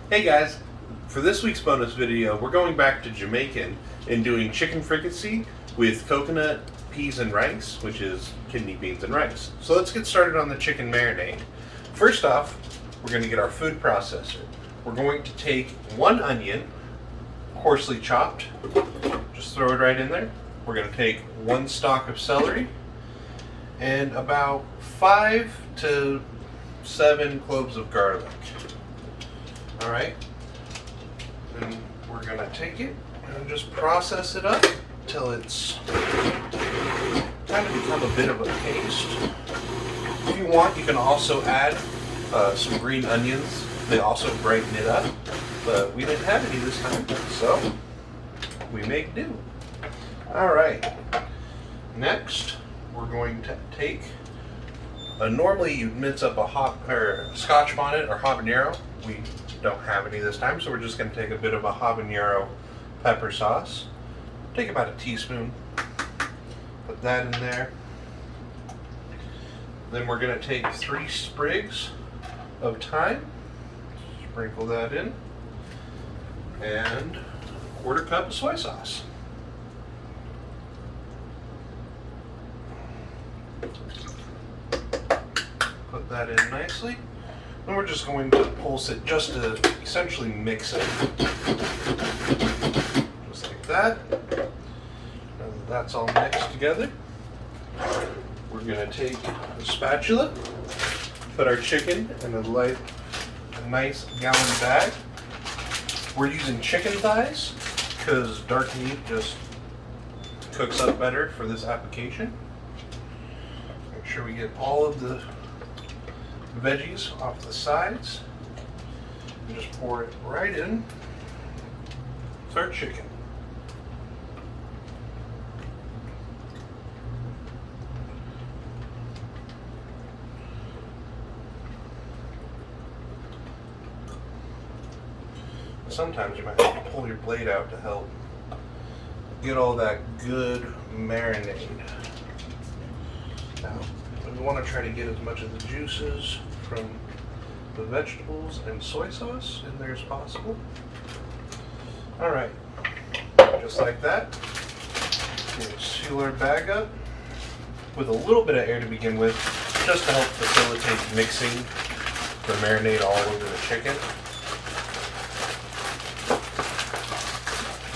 Hey guys, for this week's bonus video, we're going back to Jamaican and doing chicken fricassee with coconut, peas, and rice, which is kidney beans and rice. So let's get started on the chicken marinade. First off, we're going to get our food processor. We're going to take one onion, coarsely chopped, just throw it right in there. We're going to take one stalk of celery and about 5 to 7 cloves of garlic. All right, and we're gonna take it and just process it up till it's kind of become a bit of a paste. If you want, you can also add some green onions. They also brighten it up, but we didn't have any this time, so we make do. All right, next we're going to take normally you'd mince up a Scotch bonnet or habanero. We don't have any this time, so we're just going to take a bit of a habanero pepper sauce. Take about a teaspoon. Put that in there. Then we're going to take 3 sprigs of thyme. Sprinkle that in. And a 1/4 cup of soy sauce. Put that in nicely. And we're just going to pulse it just to essentially mix it. Just like that. Now that that's all mixed together, we're going to take a spatula, put our chicken in a nice gallon bag. We're using chicken thighs because dark meat just cooks up better for this application. Make sure we get all of the veggies off the sides and just pour it right in to our chicken. Sometimes you might have to pull your blade out to help get all that good marinade. Now, we want to try to get as much of the juices from the vegetables and soy sauce in there as possible. All right, just like that. We'll seal our bag up with a little bit of air to begin with, just to help facilitate mixing the marinade all over the chicken.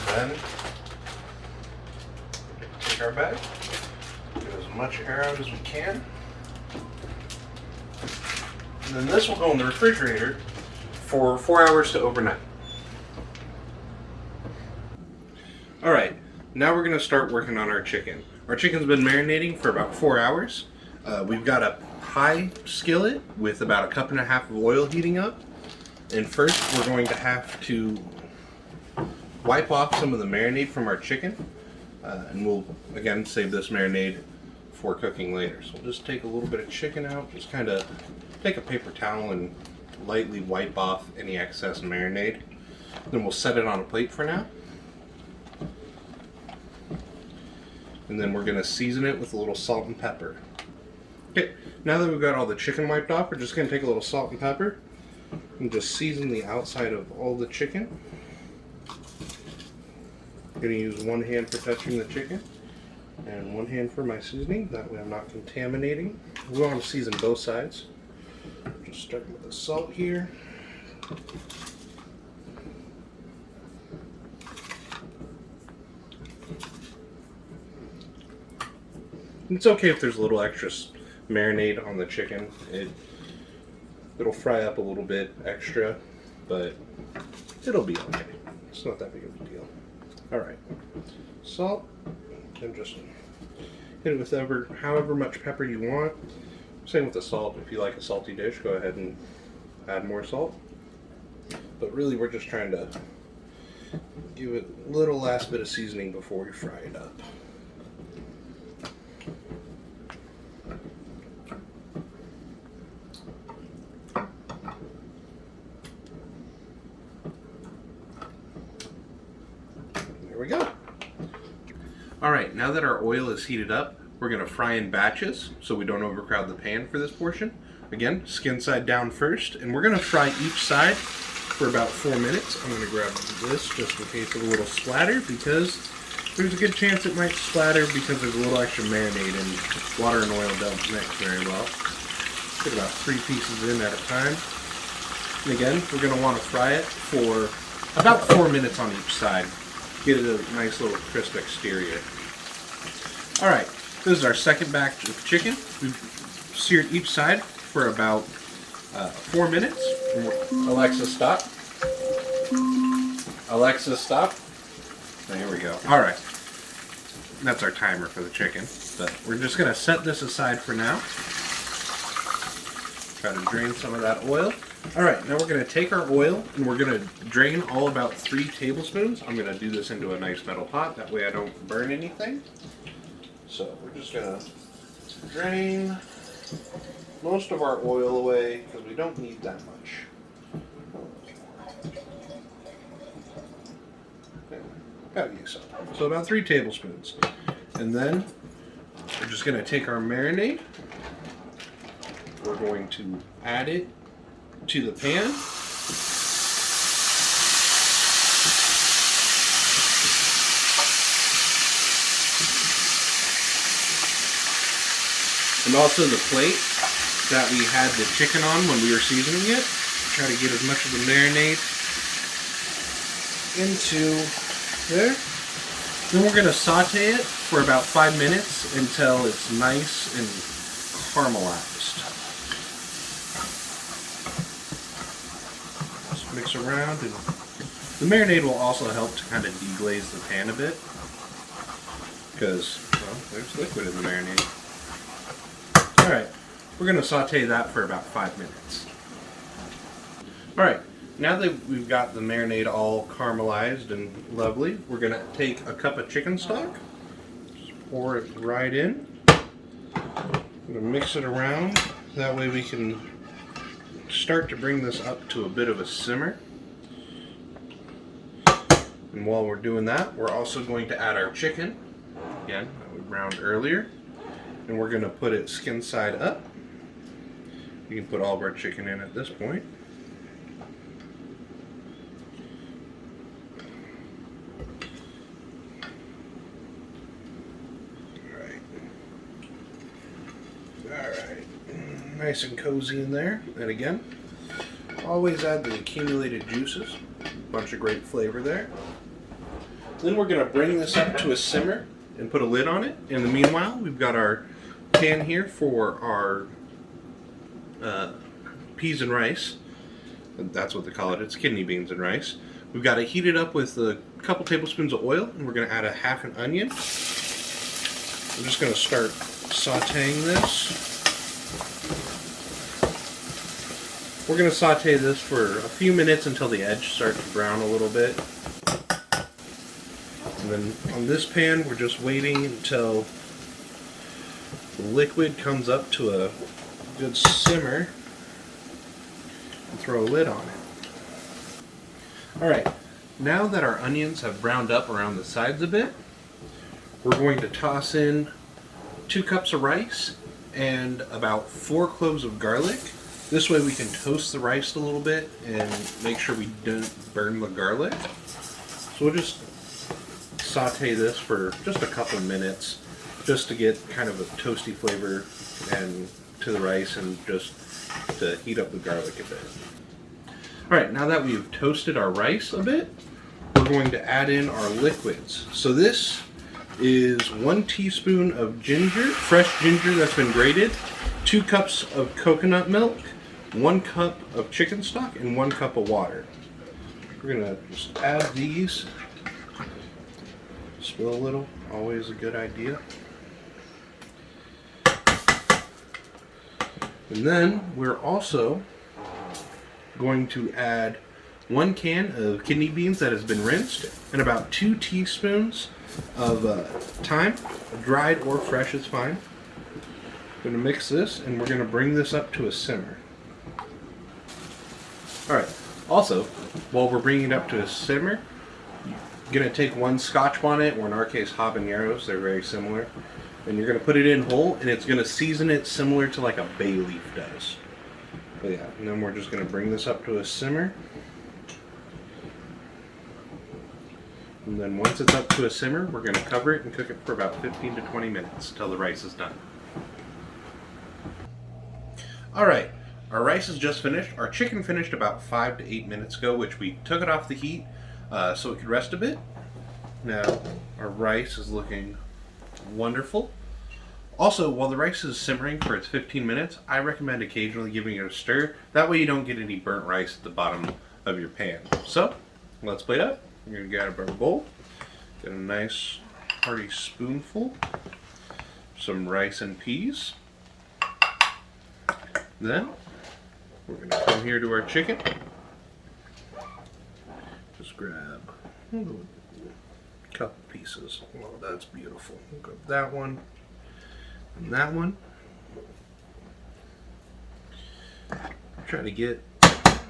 Then take our bag, get as much air out as we can. And then this will go in the refrigerator for 4 hours to overnight. All right, now we're gonna start working on our chicken. Our chicken's been marinating for about 4 hours. We've got a high skillet with about 1.5 cups of oil heating up. And first we're going to have to wipe off some of the marinade from our chicken. And we'll, again, save this marinade for cooking later. So we'll just take a little bit of chicken out, just kind of take a paper towel and lightly wipe off any excess marinade. Then we'll set it on a plate for now. And then we're going to season it with a little salt and pepper. Okay, now that we've got all the chicken wiped off, we're just going to take a little salt and pepper and just season the outside of all the chicken. I'm going to use one hand for touching the chicken and one hand for my seasoning. That way I'm not contaminating. We want to season both sides. Just starting with the salt here. It's okay if there's a little extra marinade on the chicken. It'll fry up a little bit extra, but it'll be okay. It's not that big of a deal. Alright, salt, and just hit it with however much pepper you want. Same with the salt. If you like a salty dish, go ahead and add more salt. But really we're just trying to give it a little last bit of seasoning before we fry it up. There we go. Alright, now that our oil is heated up, we're going to fry in batches so we don't overcrowd the pan for this portion. Again, skin side down first, and we're going to fry each side for about 4 minutes. I'm going to grab this just in case of a little splatter, because there's a good chance it might splatter because there's a little extra marinade and water and oil don't mix very well. Get about 3 pieces in at a time. And again, we're going to want to fry it for about 4 minutes on each side. Get it a nice little crisp exterior. Alright, this is our second batch of chicken. We've seared each side for about 4 minutes. Alexa, stop. Alexa, stop. There we go. Alright. That's our timer for the chicken. But we're just going to set this aside for now. Try to drain some of that oil. Alright, now we're going to take our oil and we're going to drain all about 3 tablespoons. I'm going to do this into a nice metal pot. That way I don't burn anything. So we're just going to drain most of our oil away because we don't need that much. Gotta use some. So about 3 tablespoons. And then we're just going to take our marinade. We're going to add it to the pan. And also the plate that we had the chicken on when we were seasoning it. Try to get as much of the marinade into there. Then we're going to saute it for about 5 minutes until it's nice and caramelized. Just mix around, and the marinade will also help to kind of deglaze the pan a bit because, well, there's liquid in the marinade. Alright, we're going to saute that for about 5 minutes. Alright, now that we've got the marinade all caramelized and lovely, we're going to take a cup of chicken stock, just pour it right in. I'm going to mix it around, that way we can start to bring this up to a bit of a simmer. And while we're doing that, we're also going to add our chicken, again, that we browned earlier. And we're going to put it skin side up. You can put all of our chicken in at this point. Alright. Nice and cozy in there. And again, always add the accumulated juices. Bunch of great flavor there. Then we're going to bring this up to a simmer and put a lid on it. In the meanwhile, we've got our pan here for our peas and rice. That's what they call it. It's kidney beans and rice. We've got to heat it up with a couple tablespoons of oil, and we're going to add a half an onion. We're just going to start sauteing this. We're going to saute this for a few minutes until the edge starts to brown a little bit. And then on this pan, we're just waiting until the liquid comes up to a good simmer and throw a lid on it. Alright, now that our onions have browned up around the sides a bit, we're going to toss in 2 cups of rice and about 4 cloves of garlic. This way we can toast the rice a little bit and make sure we don't burn the garlic. So we'll just saute this for just a couple minutes just to get kind of a toasty flavor and to the rice and just to heat up the garlic a bit. Alright, now that we've toasted our rice a bit, we're going to add in our liquids. So this is 1 teaspoon of ginger, fresh ginger that's been grated, 2 cups of coconut milk, 1 cup of chicken stock, and 1 cup of water. We're going to just add these. Spill a little, always a good idea. And then we're also going to add 1 can of kidney beans that has been rinsed and about 2 teaspoons of thyme, dried or fresh is fine. We're going to mix this and we're going to bring this up to a simmer. Alright, also, while we're bringing it up to a simmer, you're going to take 1 Scotch bonnet, or in our case habaneros, they're very similar, and you're going to put it in whole, and it's going to season it similar to like a bay leaf does. But yeah, and then we're just going to bring this up to a simmer. And then once it's up to a simmer, we're going to cover it and cook it for about 15 to 20 minutes until the rice is done. Alright, our rice is just finished. Our chicken finished about 5 to 8 minutes ago, which we took it off the heat so it could rest a bit. Now, our rice is looking wonderful. Also, while the rice is simmering for its 15 minutes, I recommend occasionally giving it a stir. That way you don't get any burnt rice at the bottom of your pan. So, let's plate up. We're going to grab our bowl, get a nice hearty spoonful, some rice and peas. Then, we're going to come here to our chicken. Just grab a couple pieces. Oh, that's beautiful. We'll grab that one and that one. Try to get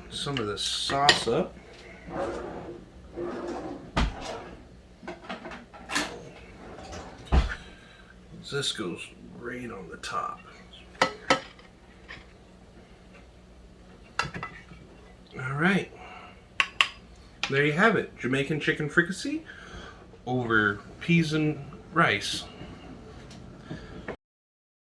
some of this sauce up. This goes right on the top. Alright. There you have it. Jamaican chicken fricassee over peas and rice.